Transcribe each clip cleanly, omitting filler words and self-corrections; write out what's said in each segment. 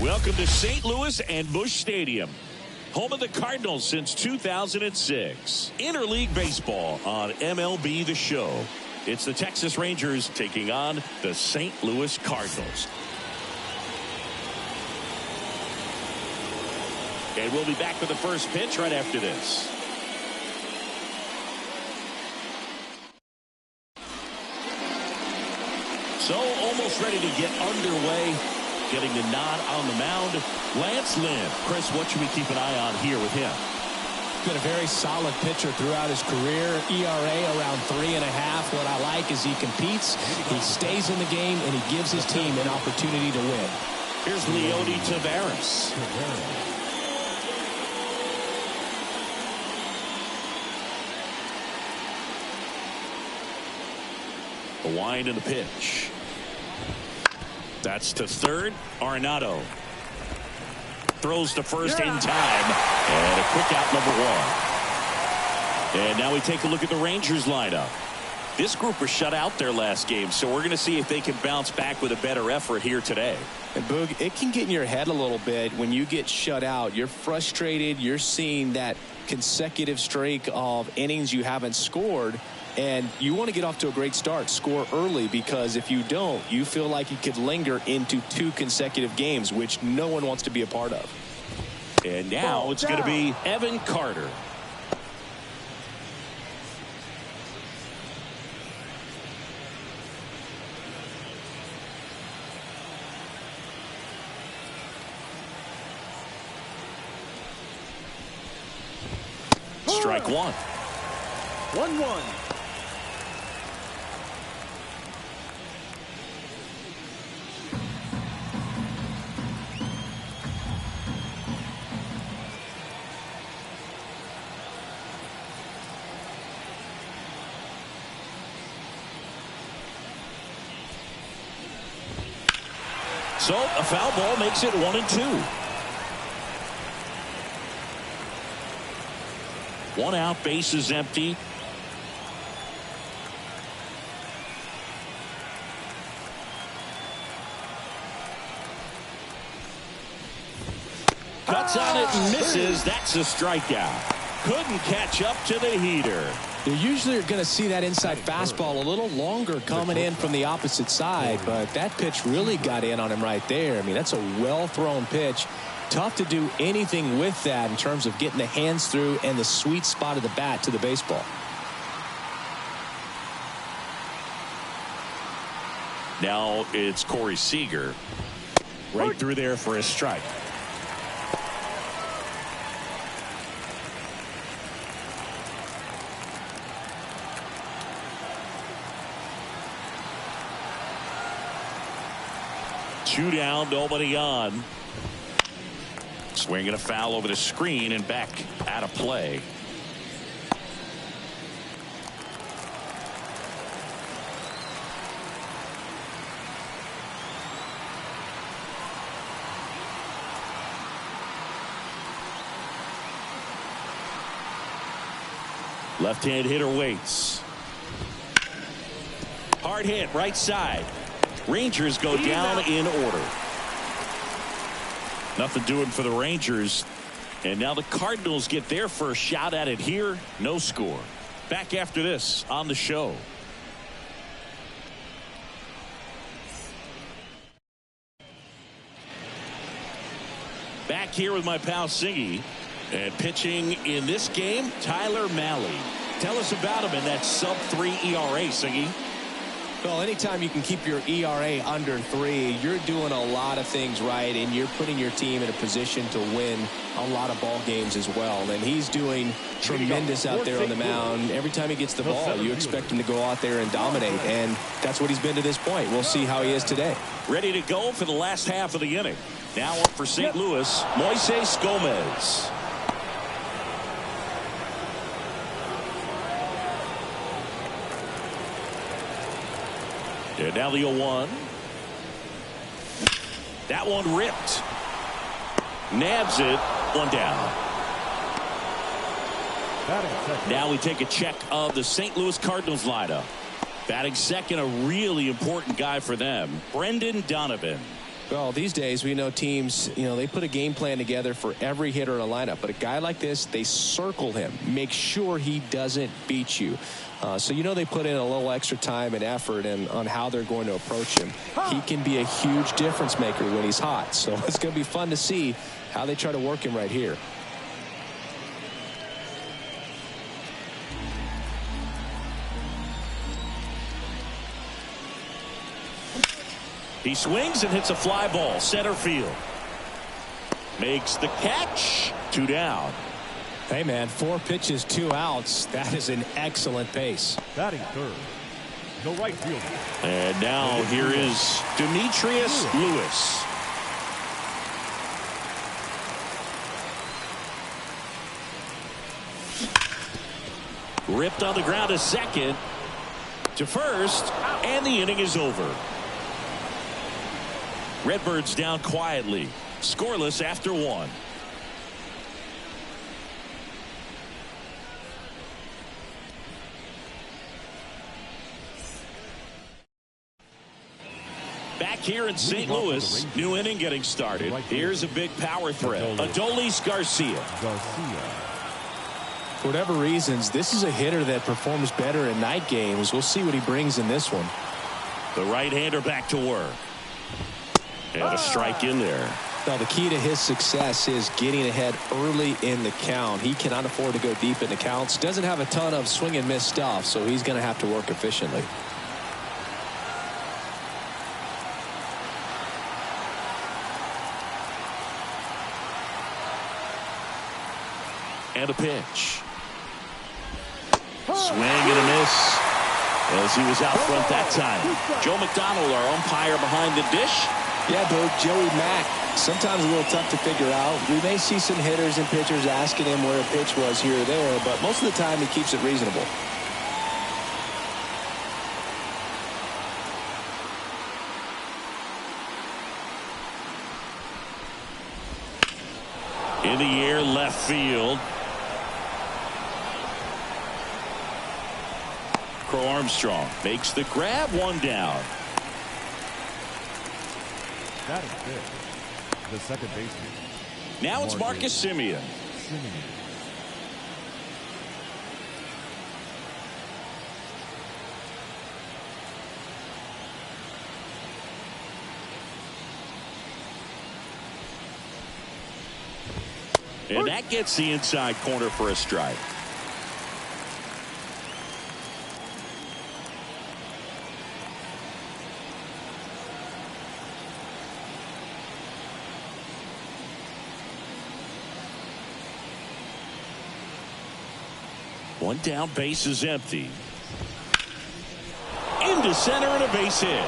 Welcome to St. Louis and Busch Stadium, home of the Cardinals since 2006. Interleague baseball on MLB The Show. It's the Texas Rangers taking on the St. Louis Cardinals. And we'll be back for the first pitch right after this. So almost ready to get underway. Getting the nod on the mound, Lance Lynn. Chris, what should we keep an eye on here with him? Been a very solid pitcher throughout his career. ERA around 3.5. What I like is he competes, he stays in the game, and he gives his team an opportunity to win. Here's Leody Taveras. The wind and the pitch. That's to third. Arenado throws to first in time, and a quick out, number one. And now we take a look at the Rangers lineup. This group was shut out their last game, so we're going to see if they can bounce back with a better effort here today. And Boog, it can get in your head a little bit when you get shut out. You're frustrated. You're seeing that consecutive streak of innings you haven't scored. And you want to get off to a great start, score early, because if you don't, you feel like you could linger into 2 consecutive games, which no one wants to be a part of. And now it's going to be Evan Carter. Strike one. 1-1. So a foul ball makes it 1-2. 1 out, base is empty. Cuts on it and misses. That's a strikeout. Couldn't catch up to the heater. You usually are going to see that inside fastball a little longer coming in from the opposite side, but that pitch really got in on him right there. I mean, that's a well-thrown pitch. Tough to do anything with that in terms of getting the hands through and the sweet spot of the bat to the baseball. Now it's Corey Seager. Right through there for a strike. Two down, nobody on. Swinging a foul over the screen and back out of play. Left-hand hitter waits. Hard hit right side. Rangers go down in order. Nothing doing for the Rangers. And now the Cardinals get their first shot at it here. No score. Back after this on the show. Back here with my pal Siggy. And pitching in this game, Tyler Mahle. Tell us about him in that sub-3 ERA, Siggy. Well, anytime you can keep your ERA under 3, you're doing a lot of things right, and you're putting your team in a position to win a lot of ball games as well. And he's doing tremendous out there on the mound. Every time he gets the ball, you expect him to go out there and dominate, and that's what he's been to this point. We'll see how he is today. Ready to go for the last half of the inning. Now up for St. Louis, Moises Gomez. And now the 0-1. That one ripped. Nabs it. 1 down. Now we take a check of the St. Louis Cardinals lineup. Batting second, a really important guy for them, Brendan Donovan. Well, these days we know teams, they put a game plan together for every hitter in a lineup. But a guy like this, they circle him, make sure he doesn't beat you. So they put in a little extra time and effort on how they're going to approach him. He can be a huge difference maker when he's hot. So it's going to be fun to see how they try to work him right here. He swings and hits a fly ball center field. Makes the catch. 2 down. Hey, man, 4 pitches, 2 outs. That is an excellent pace. Batting third, the right fielder. And now here is Demetrius Lewis. Ripped on the ground to second, to first, and the inning is over. Redbirds down quietly, scoreless after 1. Back here in St. Louis, new inning getting started. Here's a big power threat. Adolis Garcia. For whatever reasons, this is a hitter that performs better in night games. We'll see what he brings in this one. The right-hander back to work. And a strike in there. Now, the key to his success is getting ahead early in the count. He cannot afford to go deep in the counts. Doesn't have a ton of swing and miss stuff, so he's going to have to work efficiently. And a pitch. Swing and a miss as he was out front that time. Joe McDonald, our umpire behind the dish. Yeah, Bert, Joey Mack, sometimes a little tough to figure out. We may see some hitters and pitchers asking him where a pitch was here or there, but most of the time he keeps it reasonable. In the air, left field. Crow Armstrong makes the grab, 1 down. That is fifth, the second baseman. Now it's Marcus Semien. And that gets the inside corner for a strike. One down, base is empty. Into center and a base hit.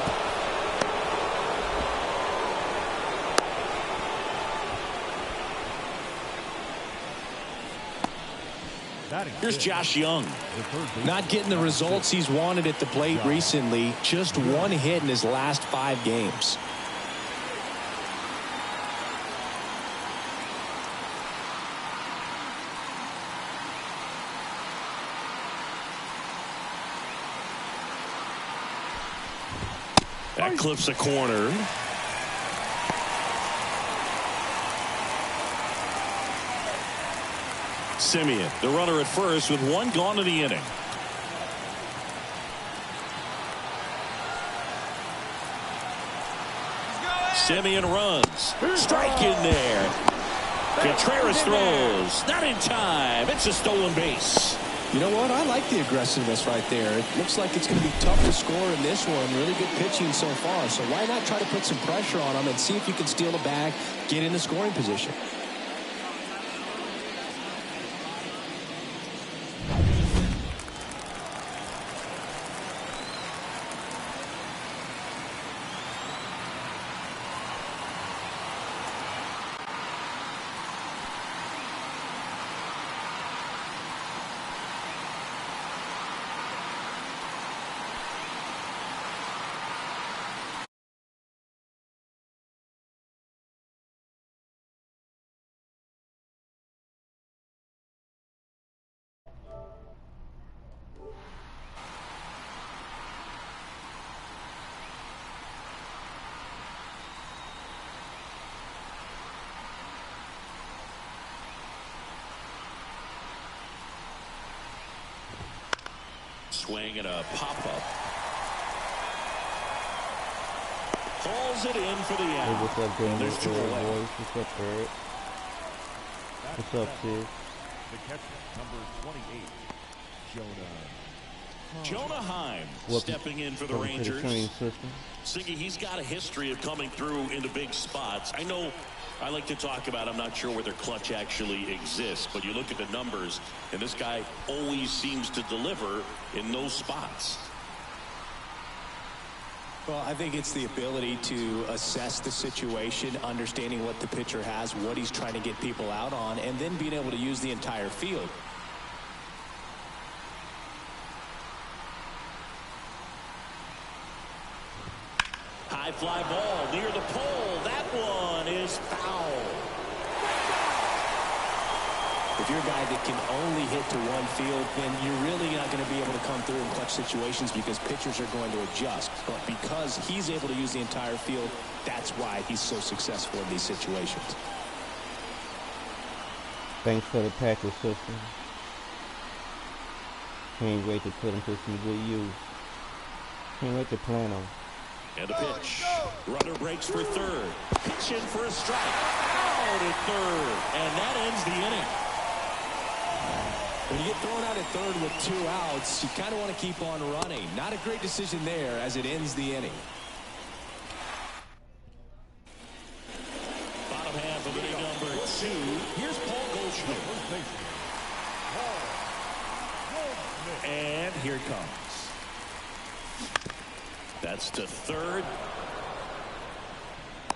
Here's Josh Young. Not getting the results he's wanted at the plate recently. Just 1 hit in his last 5 games. That clips a corner. Semien, the runner at first with 1 gone in the inning. Semien runs. Strike in there. Contreras throws. Not in time. It's a stolen base. You know what? I like the aggressiveness right there. It looks like it's going to be tough to score in this one. Really good pitching so far. So why not try to put some pressure on him and see if you can steal the bag, get in the scoring position. swing and a pop-up. Calls it in for the out. Hey, what's up, Dan? There's two away. Boys? What's up, Bird? What's up, Sid? The catcher, number 28, Jonah Heim stepping in for the Rangers. Siggy, he's got a history of coming through into big spots. I know I like to talk about, I'm not sure whether clutch actually exists, but you look at the numbers, and this guy always seems to deliver in those spots. Well, I think it's the ability to assess the situation, understanding what the pitcher has, what he's trying to get people out on, and then being able to use the entire field. High fly ball near the pole. That one is foul. If you're a guy that can only hit to one field, then you're really not going to be able to come through in clutch situations because pitchers are going to adjust. But because he's able to use the entire field, that's why he's so successful in these situations. Thanks for the package, sister. Can't wait to put him to some good use. Can't wait to plan on. And a pitch. Runner breaks for third. Pitch in for a strike. Out at third. And that ends the inning. When you get thrown out at third with 2 outs, you kind of want to keep on running. Not a great decision there as it ends the inning. Bottom half of inning number 2. Here's Paul Goldschmidt. And here it comes. That's to third.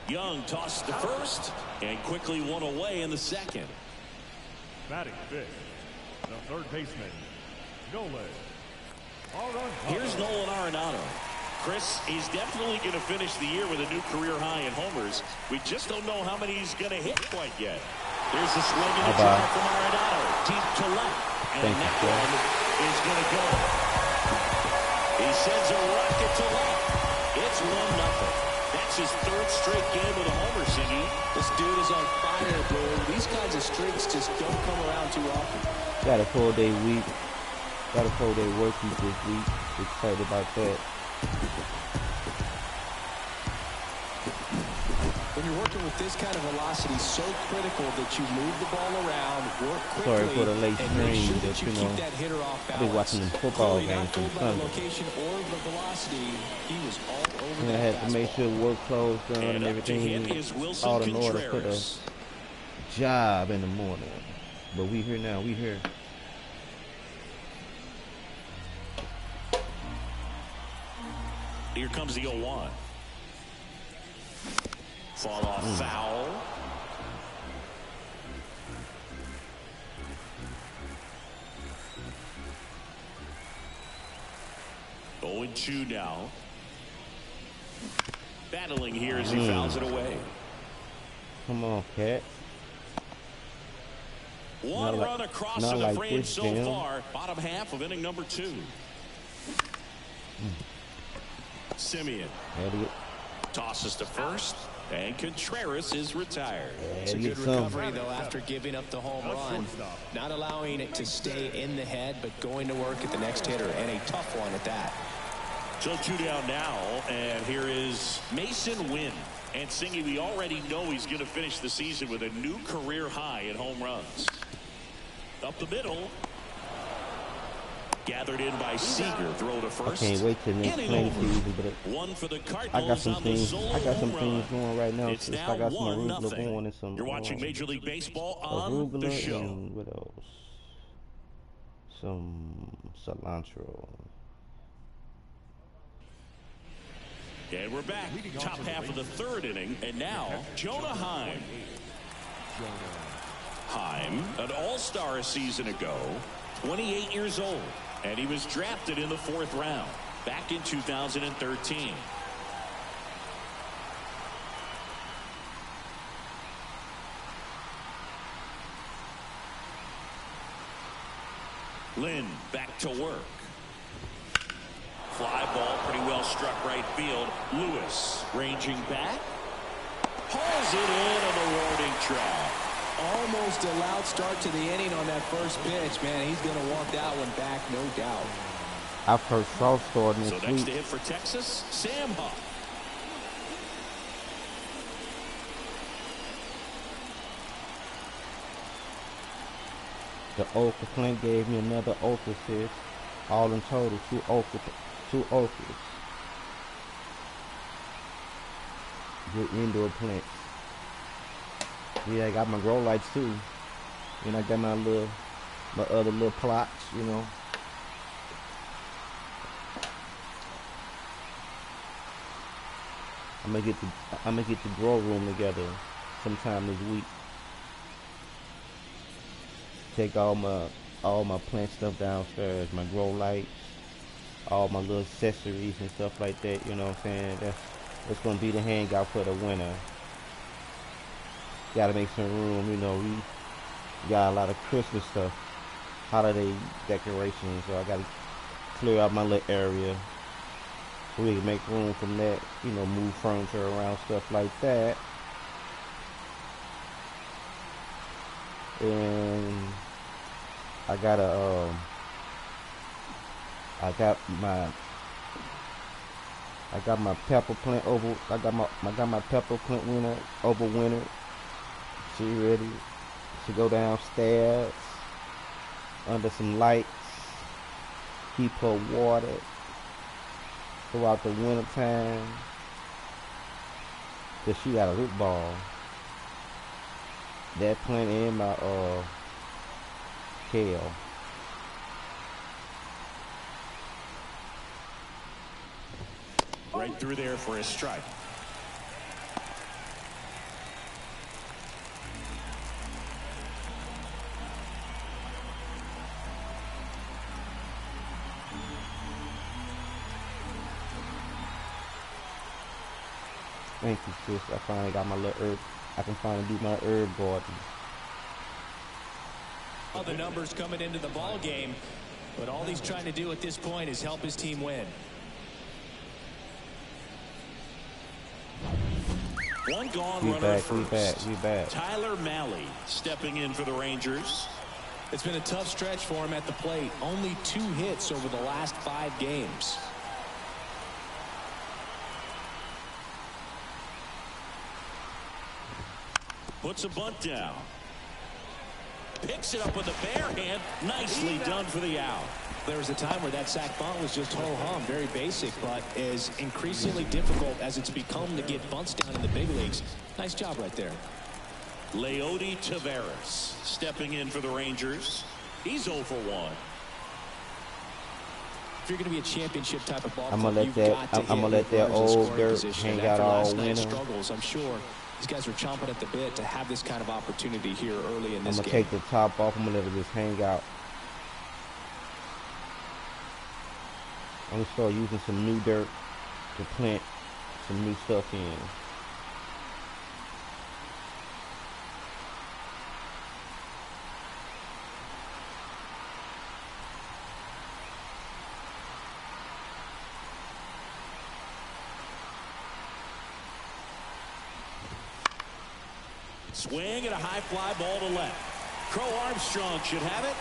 Young tossed to first and quickly one away in the second. batting fifth, the third baseman, Nolan. Here's Nolan Arenado. Chris, he's definitely going to finish the year with a new career high in homers. We just don't know how many he's going to hit quite yet. There's the swing and a drive from Arenado. Deep to left. And that one is going to go. He sends a rocket to left. It's 1-0. That's his third straight game with a homer, Siggy. This dude is on fire, bro. These kinds of streaks just don't come around too often. Got a 4-day week. Got a 4-day work week this week. Excited about that. When you're working with this kind of velocity, so critical that you move the ball around, work quickly, sorry for the late and make stream, sure that but you you know, keep that hitter off balance. I've been watching them football Clearly games not from fooled by the Sunday. location or the velocity. He was all over And I that had to make fastball. sure work clothes done and everything all in order for the job in the morning. But we here now. We here. Here comes the 0-1. Fall off foul. Oh, and 2 now. Battling here as he fouls it away. Come on, cat. One run across not to the like frame this, so Jim. far. Bottom half of inning number 2. Simeon tosses to first, and Contreras is retired. It's a good recovery, though, after giving up the home run. Not allowing it to stay in the head, but going to work at the next hitter, and a tough one at that. So 2 down now, and here is Mason Wynn. And Singy, we already know he's going to finish the season with a new career high in home runs. Up the middle. Gathered in by Seager. Throw to first. I can't wait till next playing season, but one for the Cardinals. I got some things. I got some things going right now. It's I got some arugula 1-0. going and some. You're watching Major League Baseball on arugula the show. And what else? Some cilantro. And we're back. Top half of the third inning. And now, Jonah Heim. Heim, an all-star a season ago, 28 years old. And he was drafted in the 4th round back in 2013. Lynn back to work. Fly ball pretty well struck right field. Lewis ranging back. Hauls it in on the warning track. Almost a loud start to the inning on that first pitch. Man, he's going to want that one back, no doubt. Our first frost starting So this next week. to hit for Texas, Sam Huff. The okra plant gave me another okra fish. All in total, two okras. Good indoor plants. Yeah, I got my grow lights too. And I got my other little plots, you know. I'm gonna get the grow room together sometime this week. Take all my plant stuff downstairs, my grow lights, all my little accessories and stuff like that, you know what I'm saying? That's gonna be the hangout for the winter. Gotta make some room, you know, we got a lot of Christmas stuff, holiday decorations, so I gotta clear out my little area so we can make room from that, you know, move furniture around, stuff like that. And I got my pepper plant over. I got my pepper plant over winter. She ready to go downstairs under some lights, keep her watered throughout the winter time. Cause she got a root ball. That plant in my kale. Right through there for a strike. Thank you, sis. I finally got my little herb. I can finally do my herb garden. All the numbers coming into the ball game, but all he's trying to do at this point is help his team win. One gone, runner at first. We back. Tyler Malley stepping in for the Rangers. It's been a tough stretch for him at the plate. Only 2 hits over the last 5 games. Puts a bunt down. Picks it up with a bare hand. Nicely done for the out. There was a time where that sac bunt was just ho-hum, very basic, but is increasingly difficult as it's become to get bunts down in the big leagues. Nice job right there. Leody Taveras stepping in for the Rangers. He's 0 for 1. If you're going to be a championship type of ball I'm gonna let that old dirt hang out all winter. Struggles, I'm sure these guys are chomping at the bit to have this kind of opportunity here early in this game. I'm gonna take the top off. I'm gonna let it just hang out. I'm gonna start using some new dirt to plant some new stuff in. Swing and a high fly ball to left. Crow Armstrong should have it.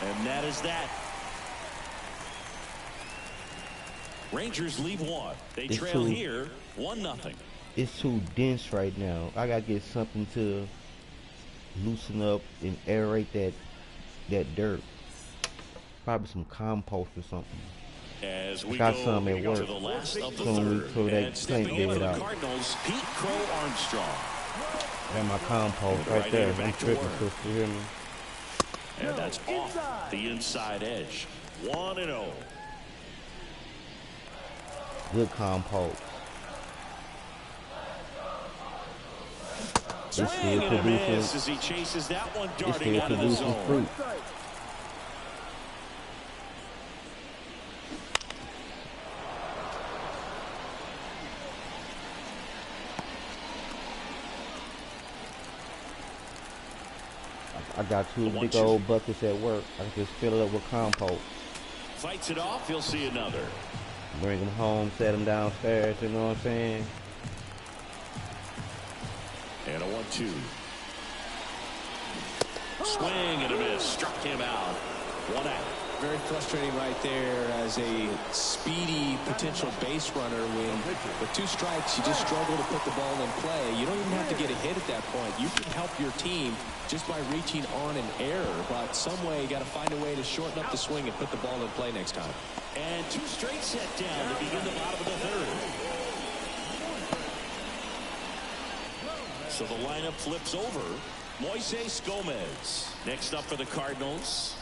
And that is that. Rangers leave 1. They trail here 1-0. It's too dense right now. I gotta get something to loosen up and aerate that dirt. Probably some compost or something. As we got go some at work. to the last of the So we third. throw that And stepping plant in for bed the out. Cardinals, Pete Crow Armstrong. And my compost And right right there. here, I'm back to tripping, work. sister. You hear me? And that's off the inside edge. 1-0. Good compost. It's Swing still and a miss producing. as he chases that one It's darting still out of the producing zone. fruit. I got 2 big old buckets at work. I can just fill it up with compost. Fights it off. He'll see another. Bring them home, set them downstairs, you know what I'm saying? And a 1-2. Swing and a miss. Struck him out. 1 out. Very frustrating right there as a speedy potential base runner when with 2 strikes you just struggle to put the ball in play. You don't even have to get a hit at that point. You can help your team just by reaching on an error, but some way you got to find a way to shorten up the swing and put the ball in play next time. And 2 straight set down to begin the bottom of the 3rd. So the lineup flips over. Moises Gomez next up for the Cardinals.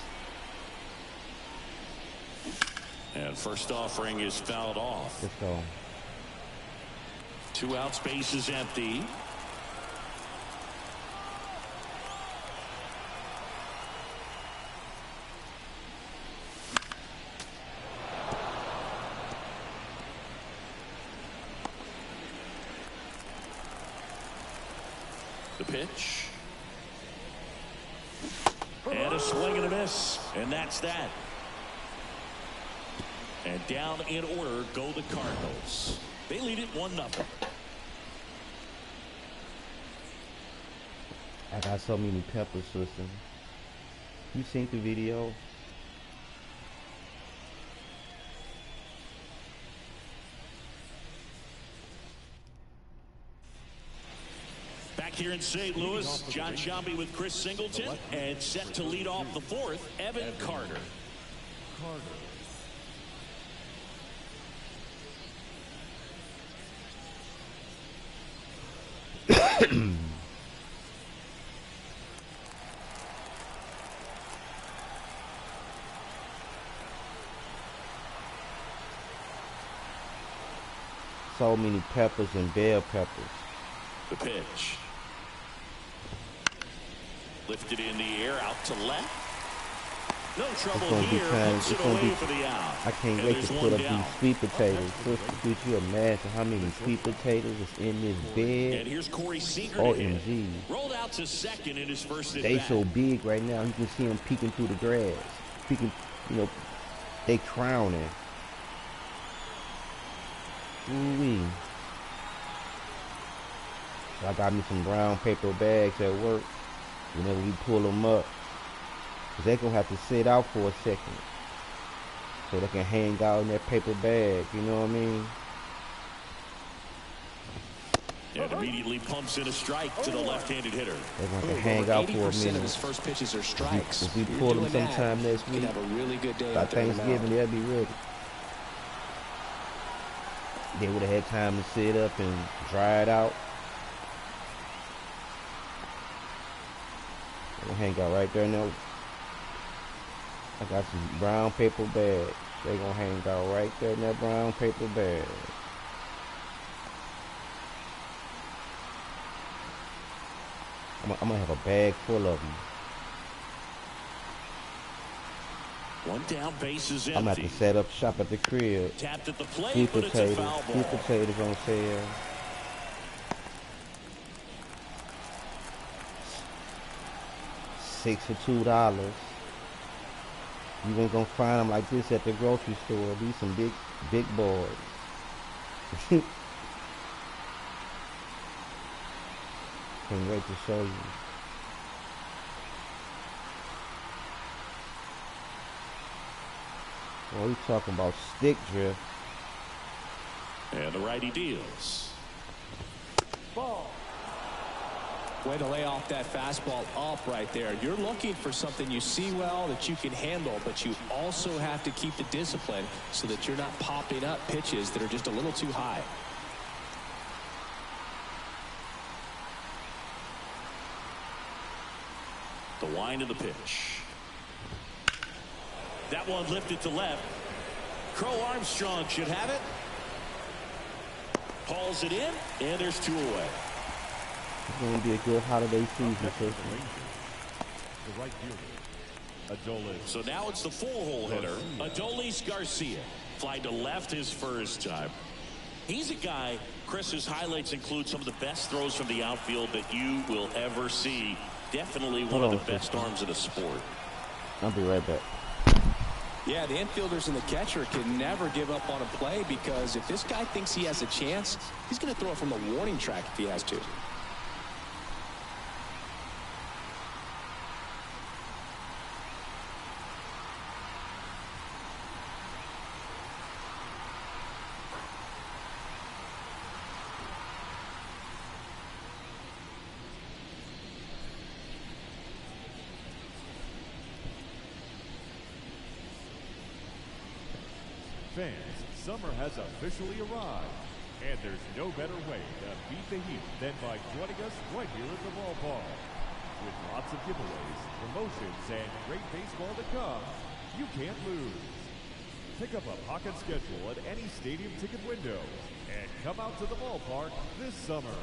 And first offering is fouled off. Let's go. 2 outs, base is empty. The pitch. And a swing and a miss. And that's that. And down in order go the Cardinals. They lead it 1-0. I got so many peppers, sister. You seen the video? Back here in St. Louis, John Sciambi with Chris Singleton. And set to lead off the 4th, Evan Carter. So many peppers and bell peppers. The pitch. Lifted in the air, out to left. No trouble here. Puts it away for the out. I can't wait to put up these sweet potatoes. Sister, could you imagine how many sweet potatoes is in this bed? And here's Corey Seager. OMG. Rolled out to second in his first at They bat. so big right now. You can see them peeking through the grass. Peeking, you know, they crowning. Ooh-wee. I got me some brown paper bags at work. Whenever we pull them up, cause they gonna have to sit out for a second, so they can hang out in that paper bag. You know what I mean? And immediately pumps in a strike to the left-handed hitter. They're going to hang out for a 80% minute. of his first pitches are strikes. If we pull them sometime next week, have a really good day by out there in the Thanksgiving, they'll be ready. They would have had time to sit up and dry it out. They're going to hang out right there now. I got some brown paper bags. They're going to hang out right there in that brown paper bag. I'm going to have a bag full of them. One down, base is empty. I'm going to have to set up shop at the crib. Tapped at the plate, Sweet but it's a potatoes. foul ball. Sweet potatoes on sale. $6 for $2. You ain't gonna find them like this at the grocery store. These some big boys. Can't wait to show you. Well, we talking about stick drift. And the righty deals. Ball. Way to lay off that fastball up right there. You're looking for something you see well that you can handle, but you also have to keep the discipline so that you're not popping up pitches that are just a little too high. The wind of the pitch. That one lifted to left. Crow Armstrong should have it. Hauls it in, and there's 2 away. It's gonna be a good holiday season, sister. The right fielder, Adolis. So now it's the 4-hole hitter, Adolis Garcia. Fly to left his first time. He's a guy, Chris's highlights include some of the best throws from the outfield that you will ever see. Definitely one of the best arms in the sport. I'll be right back. Yeah, the infielders and the catcher can never give up on a play, because if this guy thinks he has a chance, he's going to throw it from the warning track if he has to. Fans, summer has officially arrived, and there's no better way to beat the heat than by joining us right here at the ballpark. With lots of giveaways, promotions, and great baseball to come, you can't lose. Pick up a pocket schedule at any stadium ticket window and come out to the ballpark this summer.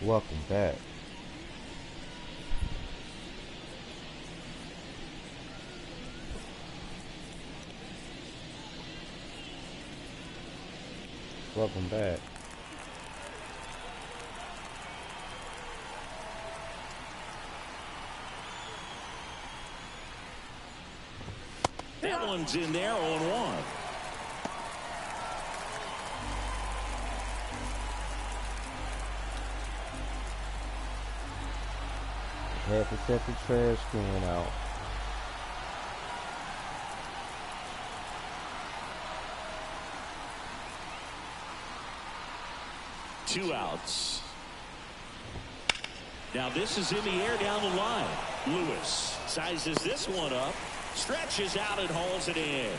Welcome back. Welcome back. one's in there, 0-1. Had to set the trash can out. Two outs. Now this is in the air down the line. Lewis sizes this one up, stretches out and hauls it in.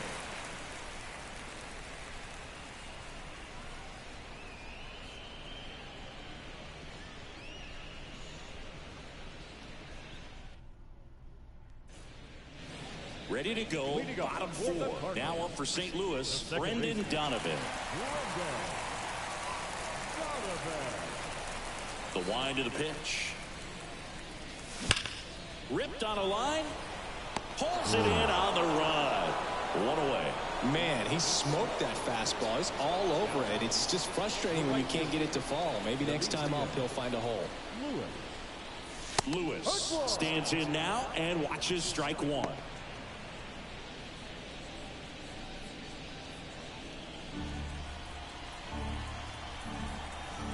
Ready to go, bottom four. Now up for St. Louis, Brendan Donovan. The wind of the pitch. Ripped on a line. Pulls it in on the run. One away. Man, he smoked that fastball. He's all over it. It's just frustrating when you can't get it to fall. Maybe next time up he'll find a hole. Lewis stands in now and watches strike one.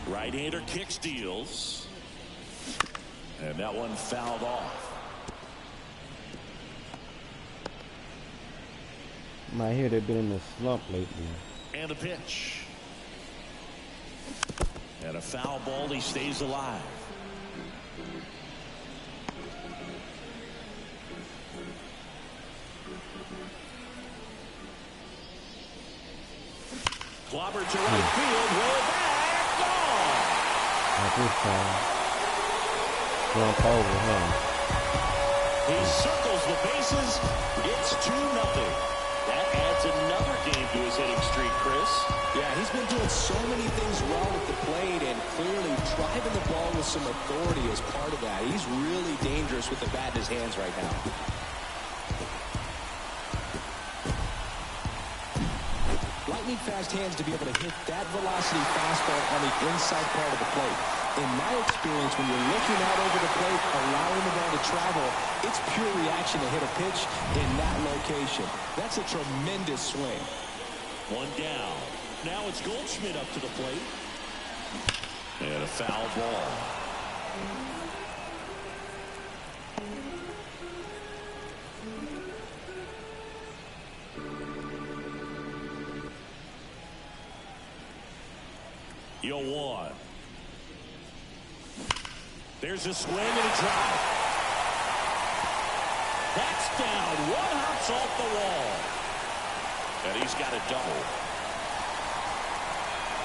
Right-hander kick steals. And that one fouled off. Might hear they've been in a slump lately. And a pitch. And a foul ball. He stays alive. Clobber to right field. Way back. Gone. Not this time. Jump over, huh? He circles the bases. It's 2-0. That adds another game to his hitting streak, Chris. Yeah, he's been doing so many things well at the plate and clearly driving the ball with some authority as part of that. He's really dangerous with the bat in his hands right now. Lightning fast hands to be able to hit that velocity fastball on the inside part of the plate. In my experience, when you're looking out over the plate, allowing the ball to travel, it's pure reaction to hit a pitch in that location. That's a tremendous swing. One down. Now it's Goldschmidt up to the plate. And a foul ball. You'll one. There's a swing and a drive. That's down. One hops off the wall. And he's got a double.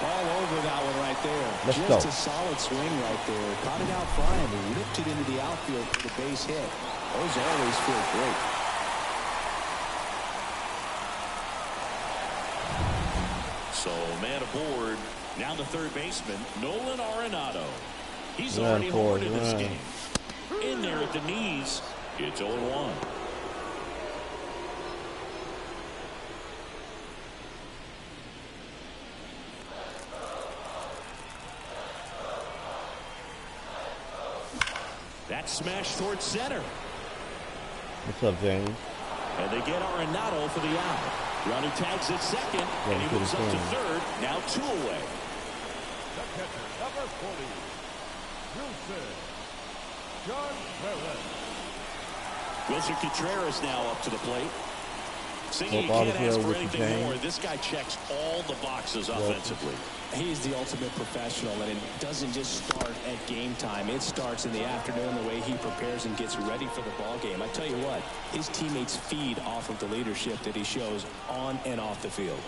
All over that one right there. Let's Just go. a solid swing right there. Caught it out front and ripped it into the outfield for the base hit. Those always feel great. So man aboard. Now the third baseman, Nolan Arenado. He's already homered in this game. In there at the knees. It's 0-1. That's smashed towards center. What's up, James? And they get Arenado for the out. Runner tags at second, and he moves up to third. Now 2 away. The catcher, number 40, Wilson Contreras. Wilson Contreras now up to the plate. Singing, you Hope all can't is ask well for with you, anything James. more. This guy checks all the boxes offensively. He's the ultimate professional, and it doesn't just start at game time. It starts in the afternoon, the way he prepares and gets ready for the ball game. I tell you what, his teammates feed off of the leadership that he shows on and off the field.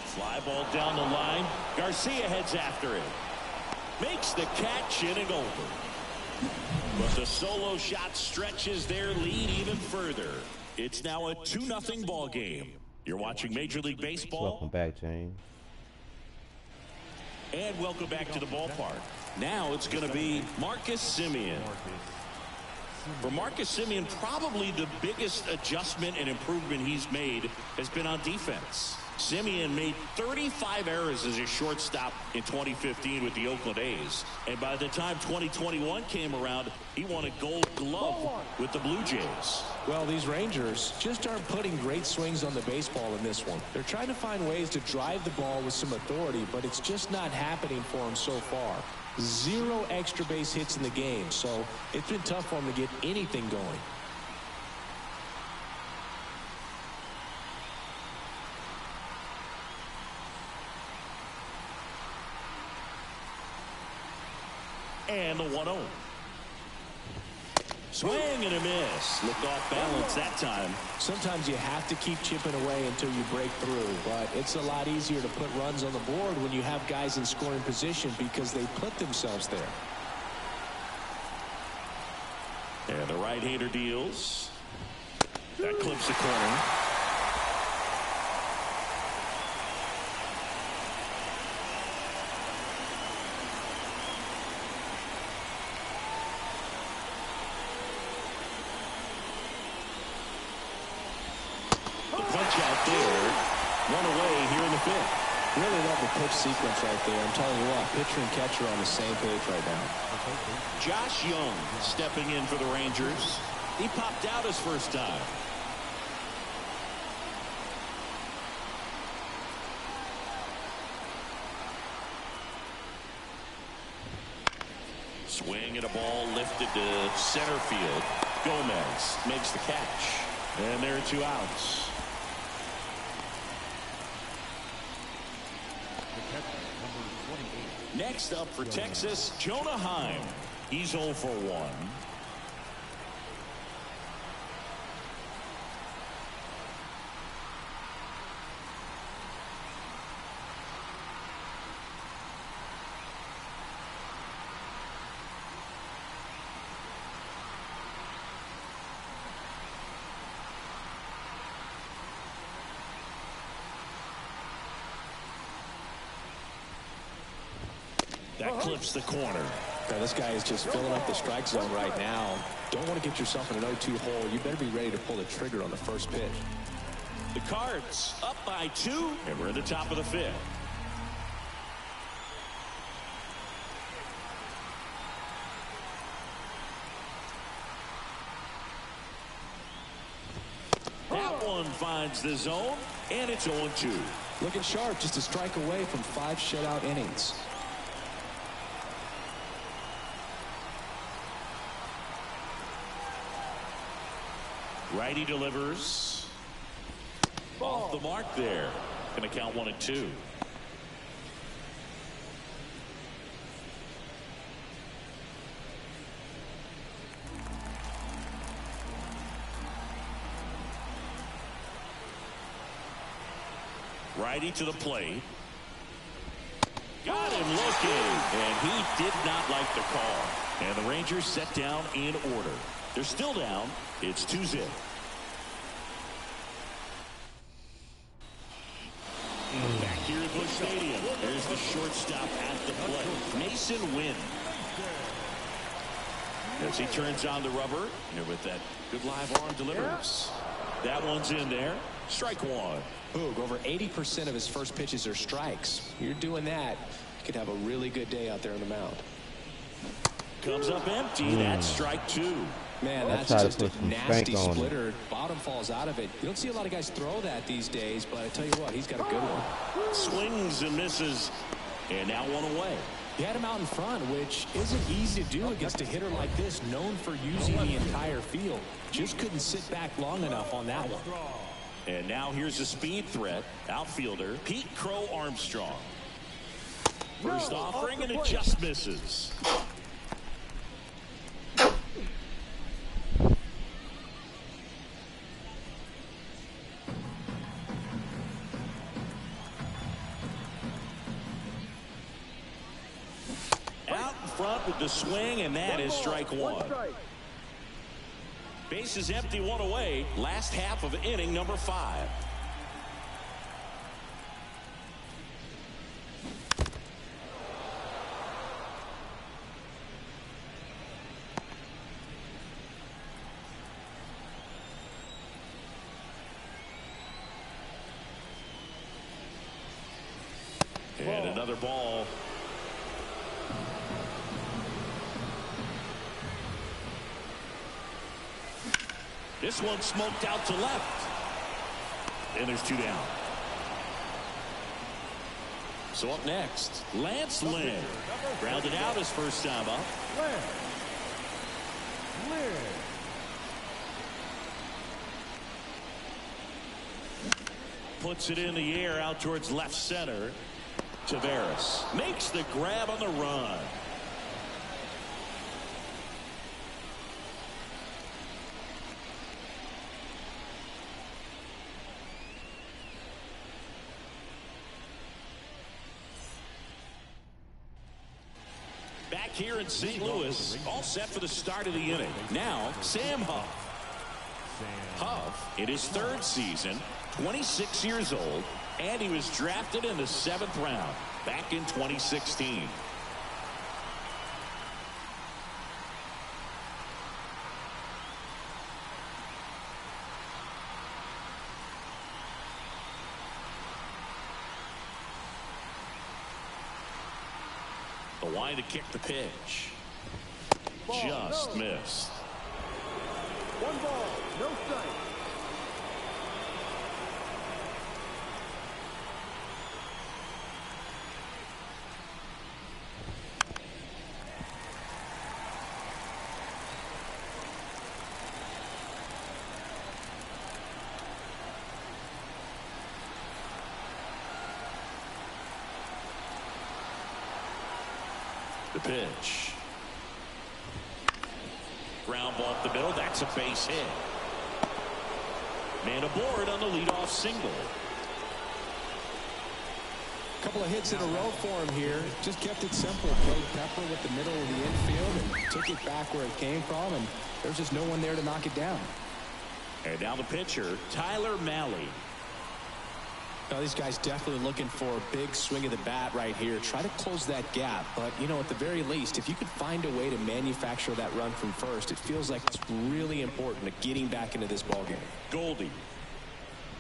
Fly ball down the line. Garcia heads after it. Makes the catch, inning over. But the solo shot stretches their lead even further. It's now a 2-0 ball game. You're watching Major League Baseball. Welcome back, James. And welcome back to the ballpark. Now it's going to be Marcus Semien. For Marcus Semien, probably the biggest adjustment and improvement he's made has been on defense. Simeon made 35 errors as a shortstop in 2015 with the Oakland A's. And by the time 2021 came around, he won a Gold Glove with the Blue Jays. Well, these Rangers just aren't putting great swings on the baseball in this one. They're trying to find ways to drive the ball with some authority, but it's just not happening for them so far. 0 extra base hits in the game, so it's been tough for them to get anything going. And the 1-0. Swing and a miss. Looked off balance that time. Sometimes you have to keep chipping away until you break through, but it's a lot easier to put runs on the board when you have guys in scoring position because they put themselves there. And the right-hander deals. That clips the corner. Out there, one away here in the 5th. Really love the pitch sequence right there. I'm telling you what, pitcher and catcher are on the same page right now. Josh Young stepping in for the Rangers. He popped out his first time. Swing and a ball lifted to center field. Gomez makes the catch. And there are 2 outs. Next up for Texas, Jonah Heim. He's 0 for 1. That clips the corner. Now, this guy is just filling up the strike zone right now. Don't want to get yourself in an 0-2 hole. You better be ready to pull the trigger on the first pitch. The Cards up by 2, and we're in the top of the 5th. That one finds the zone, and it's 0-2. Looking sharp, just a strike away from 5 shutout innings. Righty delivers. Off the mark there. Going to count 1-2. Righty to the plate. Got him looking, and he did not like the call. And the Rangers set down in order. They're still down. It's 2-0. Back here at Busch Stadium, there's the shortstop at the plate, Mason Wynn. As he turns on the rubber, and with that good live arm delivers. That one's in there. Strike 1. Boog, over 80% of his first pitches are strikes. You're doing that, you could have a really good day out there on the mound. Comes up empty. That's strike 2. Man, that's just a nasty splitter. Bottom falls out of it. You don't see a lot of guys throw that these days, but I tell you what, he's got a good one. Swings and misses, and now 1 away. He had him out in front, which isn't easy to do against a hitter like this, known for using the entire field. Just couldn't sit back long enough on that one. And now here's a speed threat, outfielder Pete Crow Armstrong. First offering, and it just misses. Out in front with the swing, and that is strike 1. Base is empty, 1 away. Last half of inning number 5. ball. This one smoked out to left. And there's 2 down. So up next, Lance Lynn. Grounded out his first time up. Lynn. Puts it in the air out towards left center. Tavares makes the grab on the run. Back here in St. Louis, all set for the start of the inning. Now, Sam Huff. Huff, in his 3rd season, 26 years old, and he was drafted in the 7th round back in 2016. The line to kick the pitch. Just missed. 1 ball, no strike. The pitch. Ground ball up the middle. That's a base hit. Man aboard on the leadoff single. Couple of hits in a row for him here. Just kept it simple. Played pepper with the middle of the infield and took it back where it came from. And there's just no one there to knock it down. And now the pitcher, Tyler Mahle. Now, these guys definitely looking for a big swing of the bat right here. Try to close that gap. But, you know, at the very least, if you could find a way to manufacture that run from first, it feels like it's really important to getting back into this ballgame. Goldie.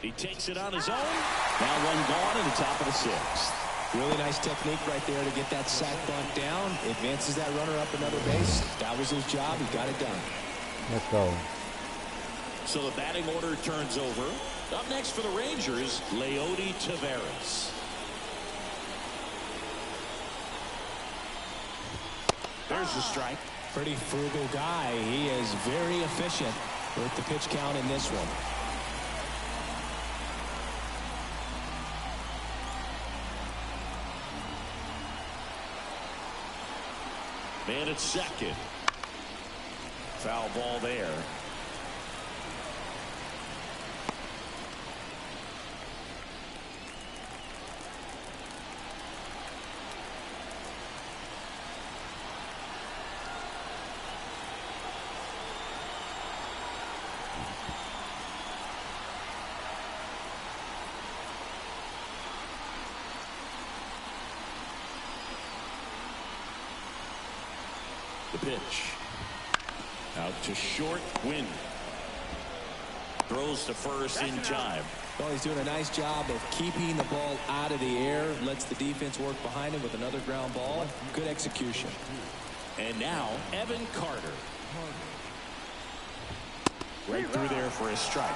He takes it on his own. Now one gone in the top of the 6th. Really nice technique right there to get that sac bunt down. Advances that runner up another base. That was his job. He got it done. Let's go. So the batting order turns over. Up next for the Rangers, Leody Taveras. There's the strike. Pretty frugal guy. He is very efficient with the pitch count in this one. Man at second. Foul ball there. The pitch. Out to short, Wynn. Throws to first in time. Well, he's doing a nice job of keeping the ball out of the air. Lets the defense work behind him with another ground ball. Good execution. And now, Evan Carter. Right through there for a strike.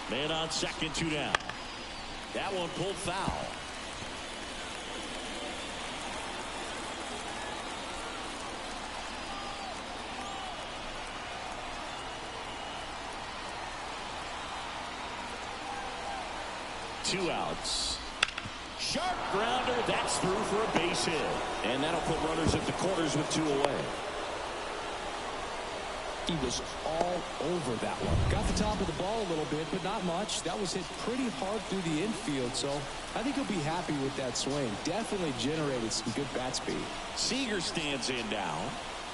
Man on second, 2 down. That one pulled foul. Two outs. Sharp grounder. That's through for a base hit. And that'll put runners at the corners with 2 away. He was all over that one. Got the top of the ball a little bit, but not much. That was hit pretty hard through the infield, so I think he'll be happy with that swing. Definitely generated some good bat speed. Seager stands in now,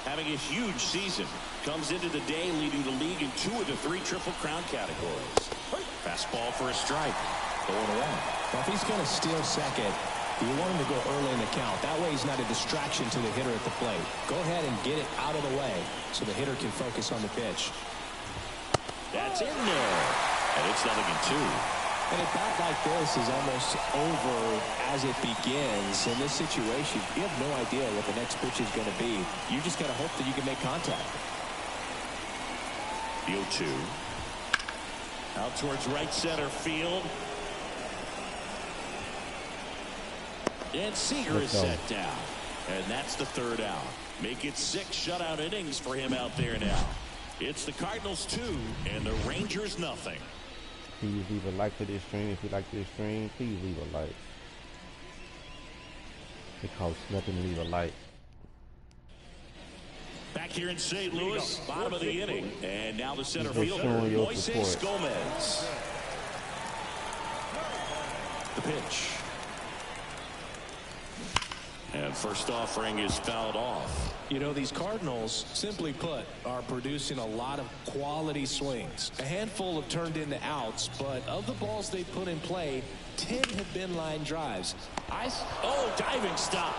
having a huge season. Comes into the day leading the league in 2 of the 3 Triple Crown categories. Fastball for a strike. 0-1. Well, if he's going to steal second, You want him to go early in the count. That way he's not a distraction to the hitter at the plate. Go ahead and get it out of the way so the hitter can focus on the pitch. That's in there. And it's 0-2. And a bat like this is almost over as it begins. In this situation, you have no idea what the next pitch is going to be. You just got to hope that you can make contact. The 0-2. Out towards right center field. And Seager is set down. And that's the third out. Make it 6 shutout innings for him out there now. It's the Cardinals 2 and the Rangers nothing. Please leave a like to this stream. If you like this stream, please leave a like. It costs nothing to leave a like. Back here in St. Louis, bottom of the inning. And now the center Just fielder, showing your Moises support. Gomez. The pitch. And first offering is fouled off. You know, these Cardinals, simply put, are producing a lot of quality swings. A handful have turned into outs, but of the balls they put in play, 10 have been line drives. Diving stop.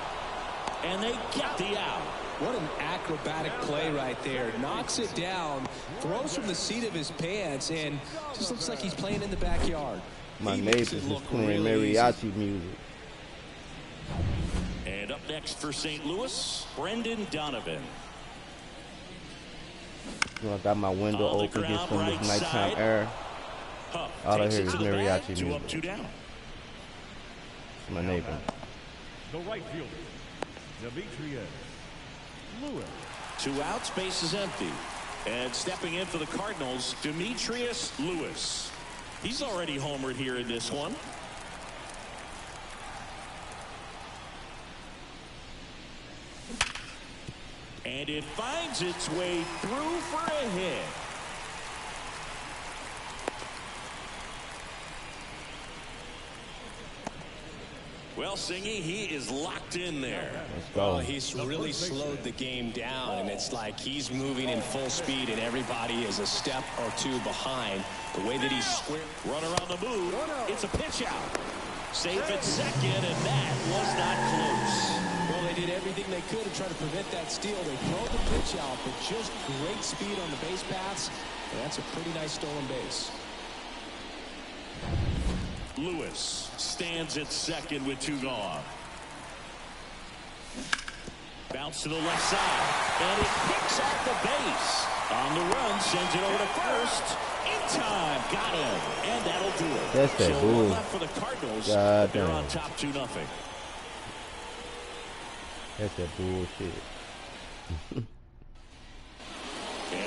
And they get the out. What an acrobatic play right there. Knocks it down, throws from the seat of his pants, and just looks like he's playing in the backyard. My He makes neighbors it is look playing really mariachi music. And up next for St. Louis, Brendan Donovan. You know, I got my window On the open, get ground, some of right this nighttime side. air. Huff All I takes hear it is to the bag, mariachi 2 up, music. 2 down. It's my neighbor. The right fielder, Demetrius Lewis. 2 outs, base is empty. And stepping in for the Cardinals, Demetrius Lewis. He's already homered here in this one. And it finds its way through for a hit. Well, Singy, he is locked in there. Let's go. Well, he's really slowed the game down, and it's like he's moving in full speed, and everybody is a step or 2 behind. The way that he's square. Runner on the move. It's a pitch out. Safe at second, and that was not close. Well, they did everything they could to try to prevent that steal. They throw the pitch out, but just great speed on the base paths, and that's a pretty nice stolen base. Lewis stands at second with 2 gone. Bounce to the left side, and it picks off the base. On the run, sends it over to first. In time, got him, and that'll do it. That's that so bull. 1 left for the Cardinals. God They're damn. on top 2-0. That's that bullshit. And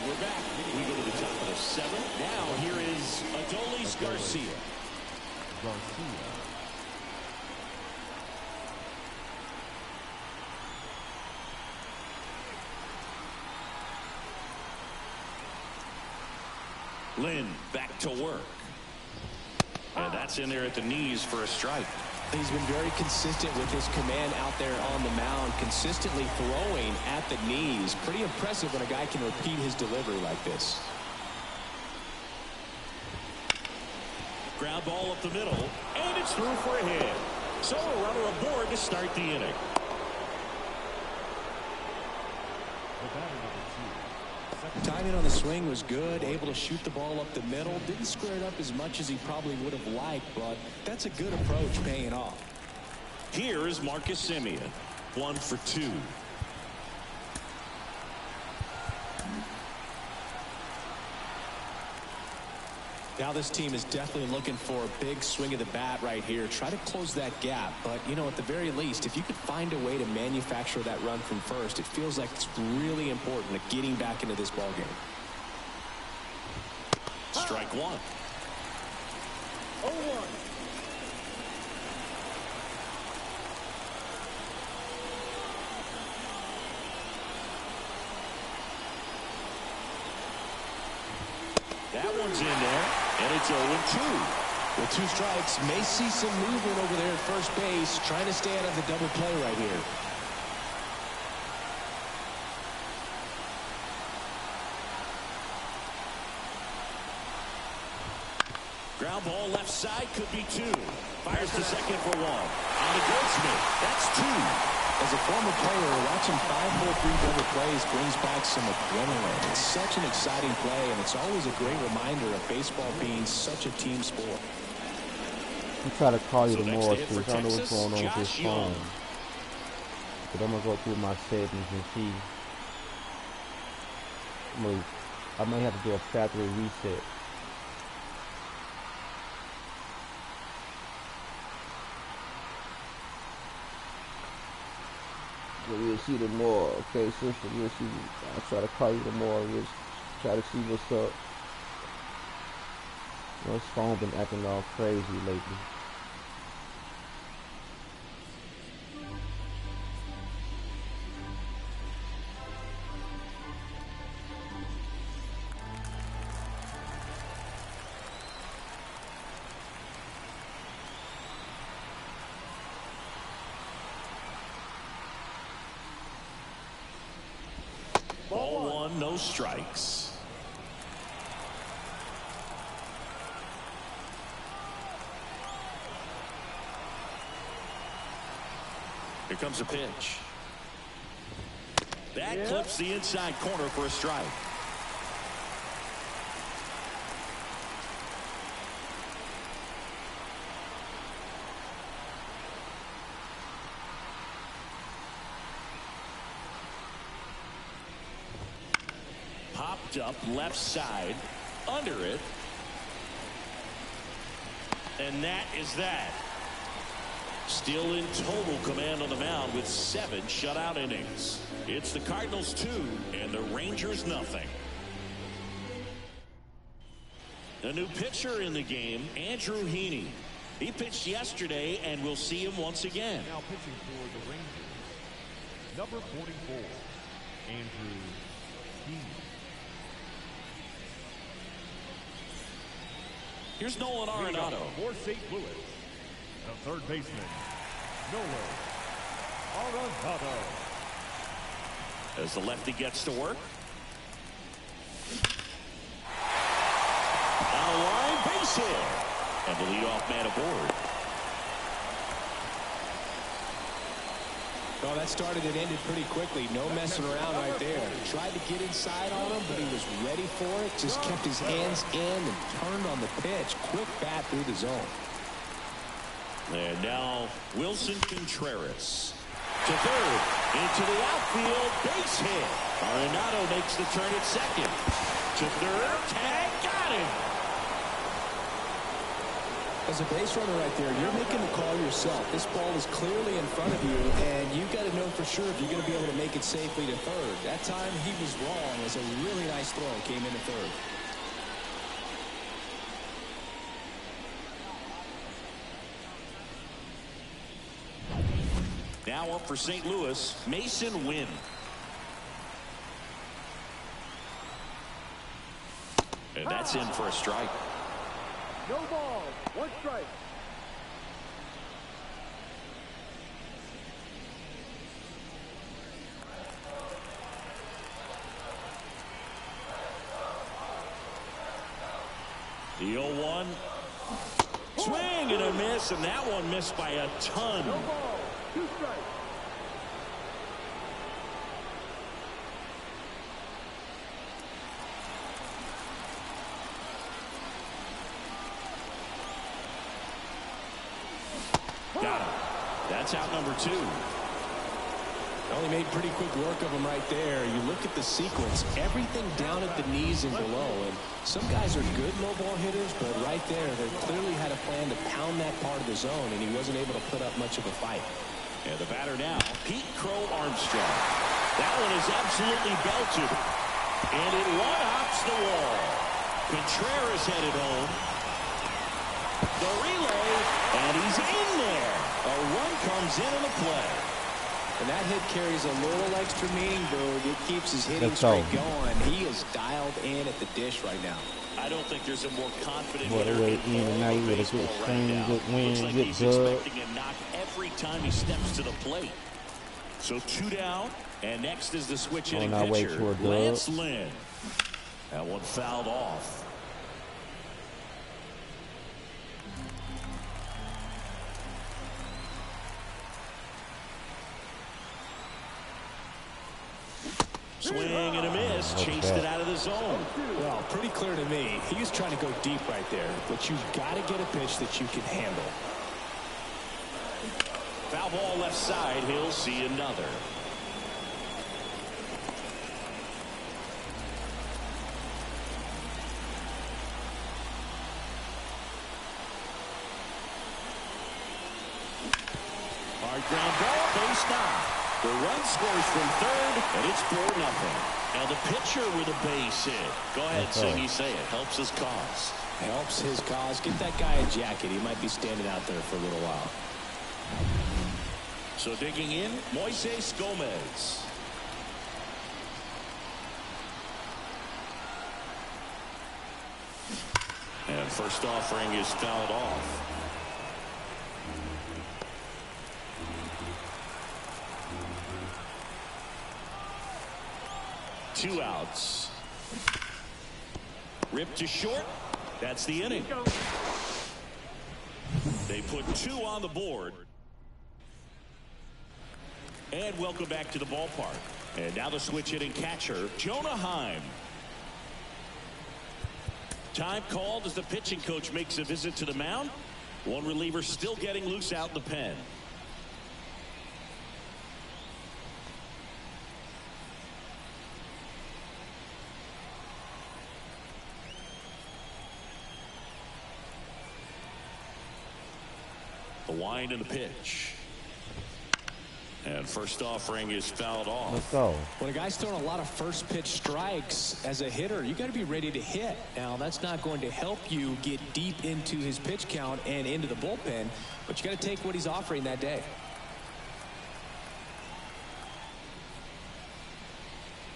we're back. We go to the top of the 7th. Now here is Adolis Garcia. Lynn back to work. And that's in there at the knees for a strike. He's been very consistent with his command out there on the mound, consistently throwing at the knees. Pretty impressive when a guy can repeat his delivery like this. Ground ball up the middle, and it's through for a hit. So a runner aboard to start the inning. Timing on the swing was good, able to shoot the ball up the middle. Didn't square it up as much as he probably would have liked, but that's a good approach paying off. Here is Marcus Semien, 1 for 2. Now this team is definitely looking for a big swing of the bat right here. Try to close that gap. But, you know, at the very least, if you could find a way to manufacture that run from first, it feels like it's really important to getting back into this ballgame. Strike 1. 0-1. That one's in there, and it's 0-2. With 2 strikes, may see some movement over there at first base, trying to stay out of the double play right here. Ground ball ball left side, could be 2. Fires to second for 1. On the Goldsmith, that's 2. As a former player, watching 5-4-3 double plays brings back some adrenaline. It's such an exciting play, and it's always a great reminder of baseball being such a team sport. I'm trying to call you So tomorrow, next too. to hit I don't know for what's going on with this Texas, Josh Young. phone. But I'm going to go through my settings and see. I may have to do a factory reset. So we'll see tomorrow. Okay, sister, we'll see. I'll try to call you tomorrow. We'll try to see what's up. This phone been acting all crazy lately. Ball 1, no strikes. Here comes a pitch. That clips the inside corner for a strike. Popped up left side, under it. And that is that. Still in total command on the mound with 7 shutout innings. It's the Cardinals 2 and the Rangers nothing. A new pitcher in the game, Andrew Heaney. He pitched yesterday, and we'll see him once again. Now pitching for the Rangers, number 44, Andrew Heaney. Here's Nolan Arenado. For St. Louis, the third baseman, Nolan Arenado. As the lefty gets to work. On a line, base hit. And the leadoff man aboard. Well, that started and ended pretty quickly. No messing around right there. Tried to get inside on him, but he was ready for it. Just kept his hands in and turned on the pitch. Quick bat through the zone. And now Wilson Contreras to third, into the outfield, base hit. Arenado makes the turn at second. To third, tag, got him. As a base runner right there, you're making the call yourself. This ball is clearly in front of you, and you've got to know for sure if you're going to be able to make it safely to third. That time he was wrong. As a really nice throw came into third. Now up for St. Louis, Mason Wynn. And that's in for a strike. No ball, 1 strike. The 0-1. Swing and a miss, and that one missed by a ton. No ball, 2 strikes. Got him. That's out number 2. Well, he made pretty quick work of him right there. You look at the sequence, everything down at the knees and below. And some guys are good low ball hitters, but right there, they clearly had a plan to pound that part of the zone, and he wasn't able to put up much of a fight. And the batter now, Pete Crow Armstrong. That one is absolutely belted. And it one-hops the wall. Contreras headed home. The relay, and he's in there. A run comes in on the play. And that hit carries a little extra meaning, Boog. It keeps his hitting streak going. He is dialed in at the dish right now. I don't think there's a more confident What a hitter way in in all and out of with a baseball good right swing, now. good win, Looks like good he's dub. expecting a knock every time he steps to the plate. So 2 down, and next is the switch hitting On our way pitcher, to a dub. Lance Lynn. That one fouled off. Swing and a miss. Chased it out of the zone. Well, pretty clear to me. He was trying to go deep right there. But you've got to get a pitch that you can handle. Foul ball left side. He'll see another. Hard ground ball, base knock. The run scores from third, and it's 4-0. Now the pitcher with a base hit. Go ahead, Singy, say it. Helps his cause. Helps his cause. Get that guy a jacket. He might be standing out there for a little while. So digging in, Moises Gomez. And first offering is fouled off. Two outs. Ripped to short. That's the inning. They put 2 on the board. And welcome back to the ballpark. And now the switch hitting catcher, Jonah Heim. Time called as the pitching coach makes a visit to the mound. One reliever still getting loose out in the pen. The wind and the pitch. And first offering is fouled off. Let's go. When a guy's throwing a lot of first pitch strikes as a hitter, you got to be ready to hit. Now, that's not going to help you get deep into his pitch count and into the bullpen, but you got to take what he's offering that day.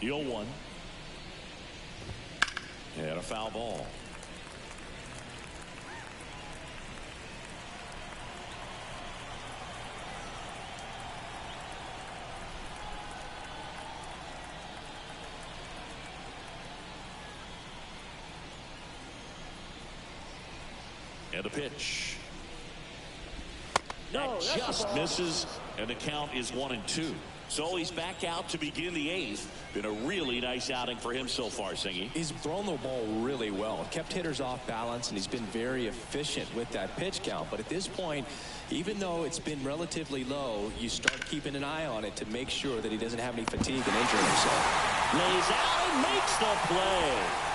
The 0-1. And a foul ball. And the pitch. That just misses, and the count is 1-2. So he's back out to begin the 8th. Been a really nice outing for him so far, Singy. He's thrown the ball really well. Kept hitters off balance, and he's been very efficient with that pitch count. But at this point, even though it's been relatively low, you start keeping an eye on it to make sure that he doesn't have any fatigue and injury himself. Lays out and makes the play.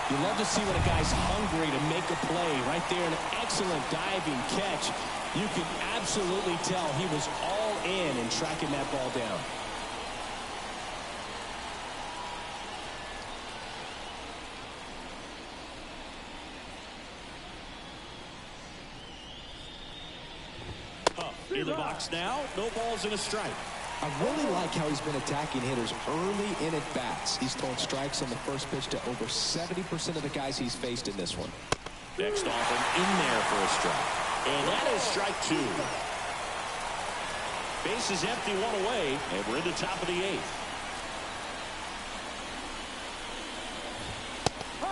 You love to see when a guy's hungry to make a play. Right there, an excellent diving catch. You can absolutely tell he was all in tracking that ball down. In the box now, no balls and a strike. I really like how he's been attacking hitters early in at bats. He's thrown strikes on the first pitch to over 70% of the guys he's faced in this one. Next offering in there for a strike. And that is strike 2. Base is empty, 1 away, and we're in the top of the 8th.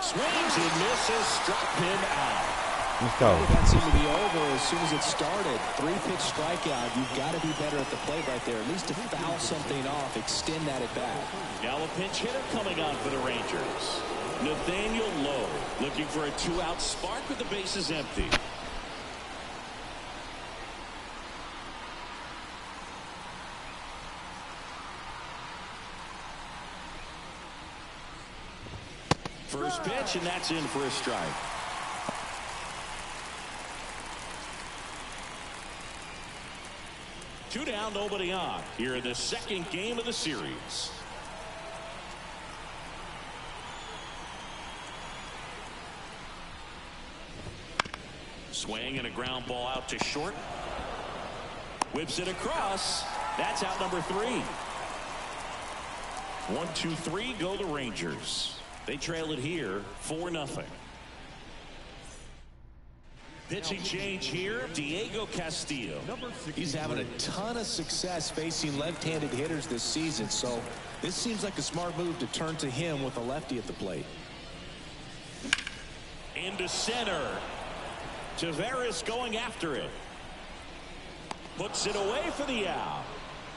Swings and misses, struck him out. Let's go. That seemed to be over as soon as it started. 3-pitch strikeout. You've got to be better at the plate right there, at least to foul something off, extend that at bat. Now a pinch hitter coming on for the Rangers. Nathaniel Lowe looking for a 2-out spark with the bases empty. First pitch, and that's in for a strike. Two down, nobody on here in the second game of the series. Swing and a ground ball out to short. Whips it across. That's out number 3. 1, 2, 3 go the Rangers. They trail it here 4-0. Pitching change here, Diego Castillo. He's having a ton of success facing left-handed hitters this season, so this seems like a smart move to turn to him with a lefty at the plate. Into center. Tavares going after it. Puts it away for the out.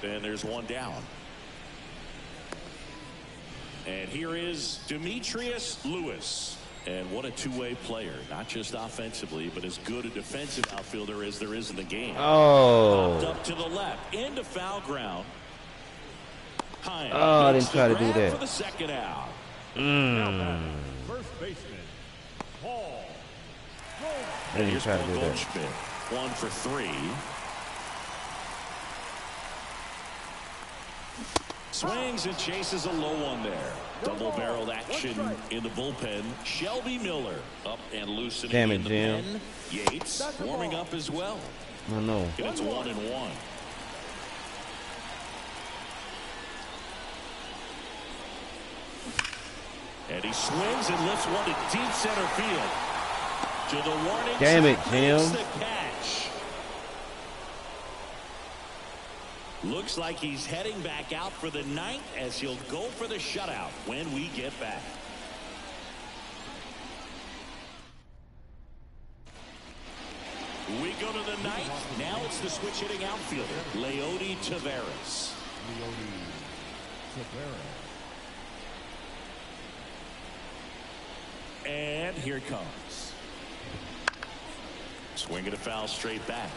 And there's one down. And here is Demetrius Lewis. And what a two-way player, not just offensively, but as good a defensive outfielder as there is in the game. Oh. Popped up to the left, into foul ground. Hines I didn't try to do that. For the second out. First baseman, Paul. I didn't try to do that. 1 for 3. Swings and chases a low one there. Double-barreled action in the bullpen. Shelby Miller up and loosening. Damn it, in the Jim. pen. Yates warming up as well. I know. And it's 1-1. And he swings and lifts one to deep center field. To the warning. Damn it, Jim. Makes the catch. Looks like he's heading back out for the ninth as he'll go for the shutout when we get back. We go to the ninth. Now it's the switch hitting outfielder, Leody Taveras. And here it comes. Swinging a foul straight back.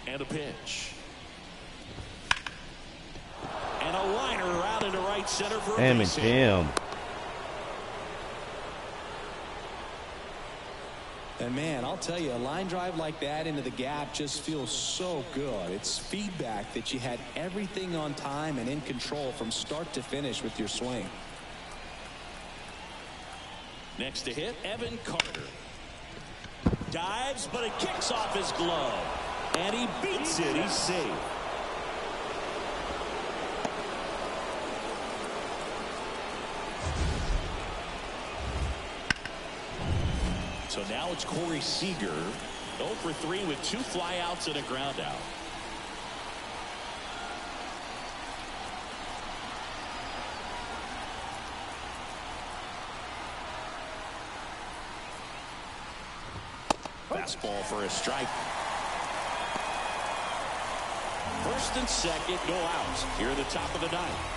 And a pitch. And a liner around into right center for a Damn it, base hit. Jim. And man, I'll tell you, a line drive like that into the gap just feels so good. It's feedback that you had everything on time and in control from start to finish with your swing. Next to hit, Evan Carter. Dives, but it kicks off his glove. And he beats it. He's safe. So now it's Corey Seager, 0 for 3 with 2 flyouts and a ground out. Fastball for a strike. First and second, no outs here at the top of the ninth.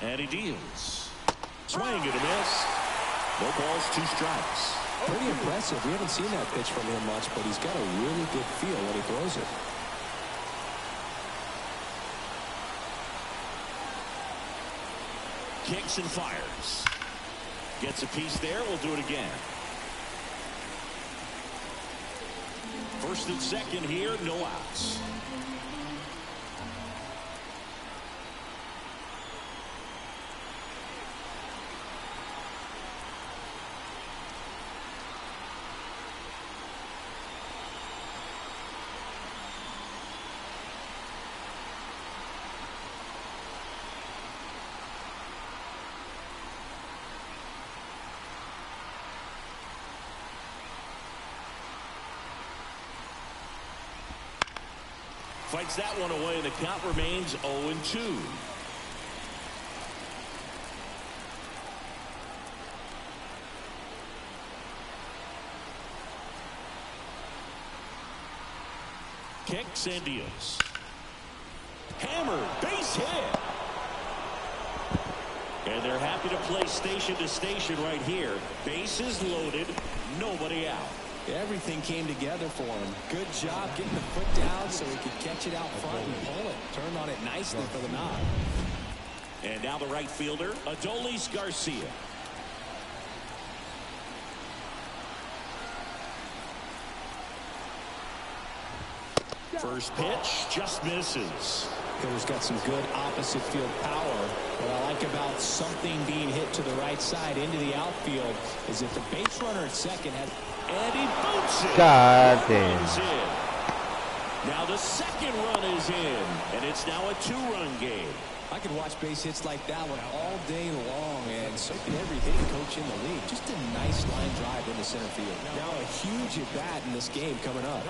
And he deals. Swing and a miss. No balls, 2 strikes. Pretty impressive. We haven't seen that pitch from him much, but he's got a really good feel when he throws it. Kicks and fires. Gets a piece there. We'll do it again. First and second here, no outs. Fights that one away, and the count remains 0-2. Kicks and deals. Hammered, base hit. And they're happy to play station to station right here. Bases loaded, nobody out. Everything came together for him. Good job getting the foot down so he could catch it out front and pull it. Turned on it nicely for the knock. And now the right fielder, Adolis Garcia. First pitch just misses. Hitter's got some good opposite field power. What I like about something being hit to the right side into the outfield is if the base runner at second has... And he boots it. God damn. Now the second run is in, and it's now a 2-run game. I could watch base hits like that one all day long, and so can every hitting coach in the league. Just a nice line drive into center field. Now a huge at-bat in this game coming up.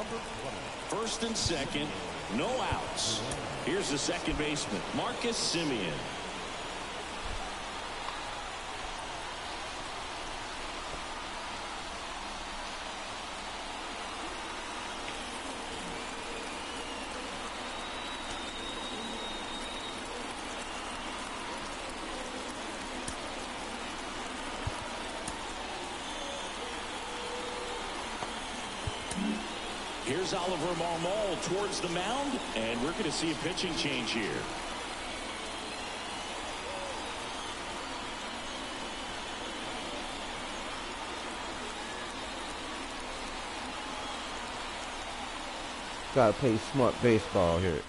First and second, no outs. Here's the second baseman, Marcus Semien. Here's Oliver Marmol towards the mound, and we're going to see a pitching change here. Gotta play smart baseball here.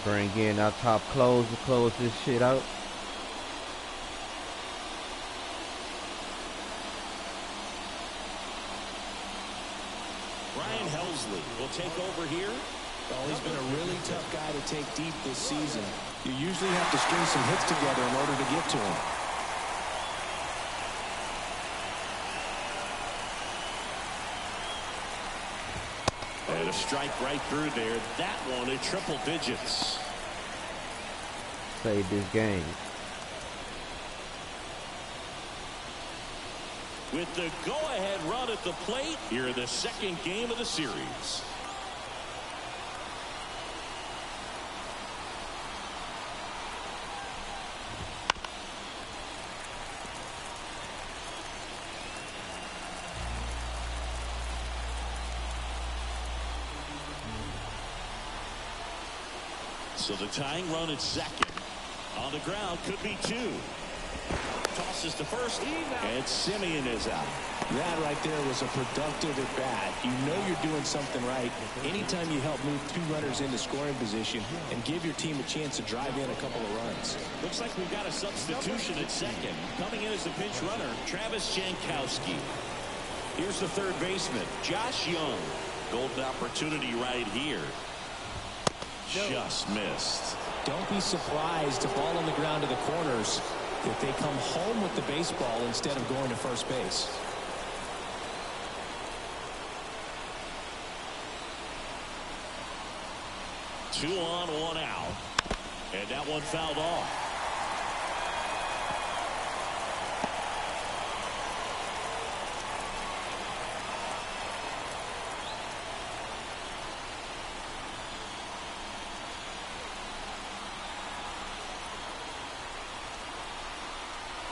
Bring in our top closer, close this shit out. Will take over here. Well, he's been a really tough guy to take deep this season. You usually have to string some hits together in order to get to him. And a strike right through there. That one at triple digits. Save this game. With the go-ahead run at the plate, here in the second game of the series. So the tying run at second. On the ground, could be two. Tosses to first, and Semien is out. That right there was a productive at bat. You know you're doing something right anytime you help move two runners into scoring position and give your team a chance to drive in a couple of runs. Looks like we've got a substitution at second. Coming in as the pinch runner, Travis Jankowski. Here's the third baseman, Josh Young. Golden opportunity right here. Just missed. Don't be surprised to ball on the ground to the corners if they come home with the baseball instead of going to first base. Two on, one out. And that one fouled off.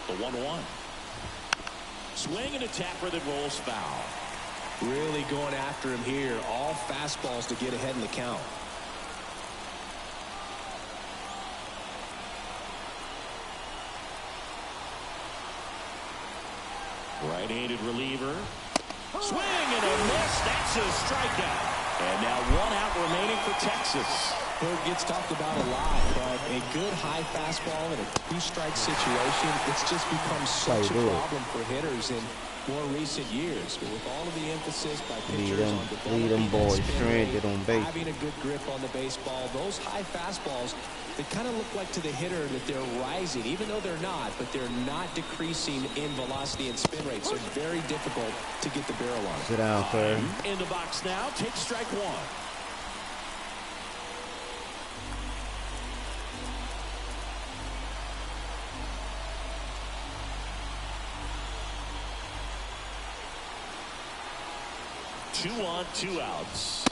The 1-1. Swing and a tapper that rolls foul. Really going after him here. All fastballs to get ahead in the count. Right-handed reliever. Swing and a miss. That's a strikeout. And now one out remaining for Texas. It gets talked about a lot, but a good high fastball in a two-strike situation, it's just become such a problem for hitters in more recent years. But with all of the emphasis by pitchers on developing boys spin rate, on base, having a good grip on the baseball, those high fastballs, they kind of look like to the hitter that they're rising, even though they're not, but they're not decreasing in velocity and spin rate, so very difficult to get the barrel on. Sit down, sir. In the box now, take strike one. Two on, two outs.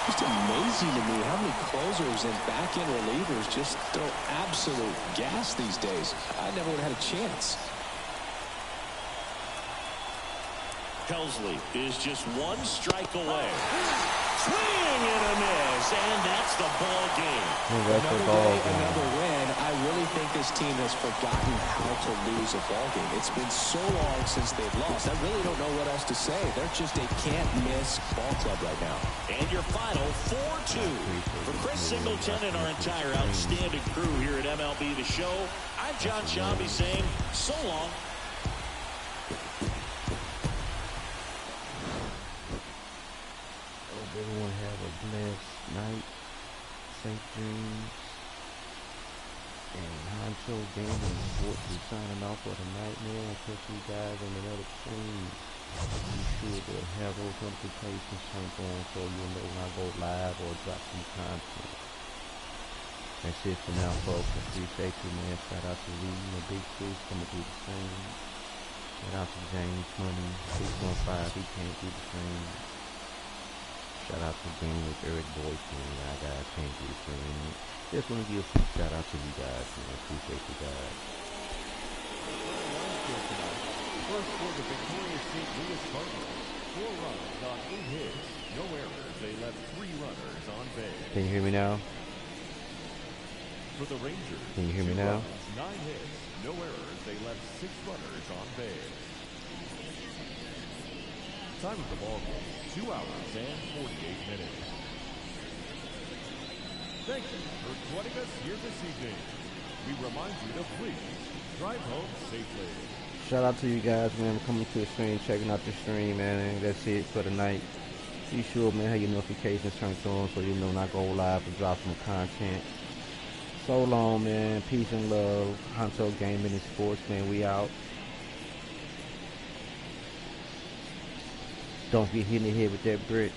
Just amazing to me how many closers and back-end relievers just throw absolute gas these days. I never would have had a chance. Helsley is just one strike away. Swing and a miss, and that's the ball game. Another day, another win. I really think this team has forgotten how to lose a ball game. It's been so long since they've lost. I really don't know what else to say. They're just a can't-miss ball club right now. And your final 4-2. For Chris Singleton and our entire outstanding crew here at MLB The Show, I'm John Shambi saying so long. you guys on another stream. Be sure to have those notifications turned on so you'll know when I go live or drop some content. That's it for now, folks. Appreciate you, man. Shout out to Lee and the Big Fish coming through the stream. Shout out to James Money 615. He came through the stream. Shout out to Game with Eric Boykin. I guys came through the stream. Just want to give a quick shout out to you guys, man. Appreciate you guys. First for the victorious St. Louis Cardinals. 4 runs on 8 hits. No errors. They left 3 runners on base. Can you hear me now? For the Rangers, Can you hear me 2 now? runs, 9 hits. No errors. They left 6 runners on base. Time of the ball game, 2 hours and 48 minutes. Thank you for joining us here this evening. We remind you to please drive home safely. Shout out to you guys, man, for coming to the stream, checking out the stream, man. And that's it for the night. Be sure, man, have your notifications turned on so you know when I go live and drop some content. So long, man. Peace and love. Honcho Gaming and Sports, man. We out. Don't get hit in the head with that brick.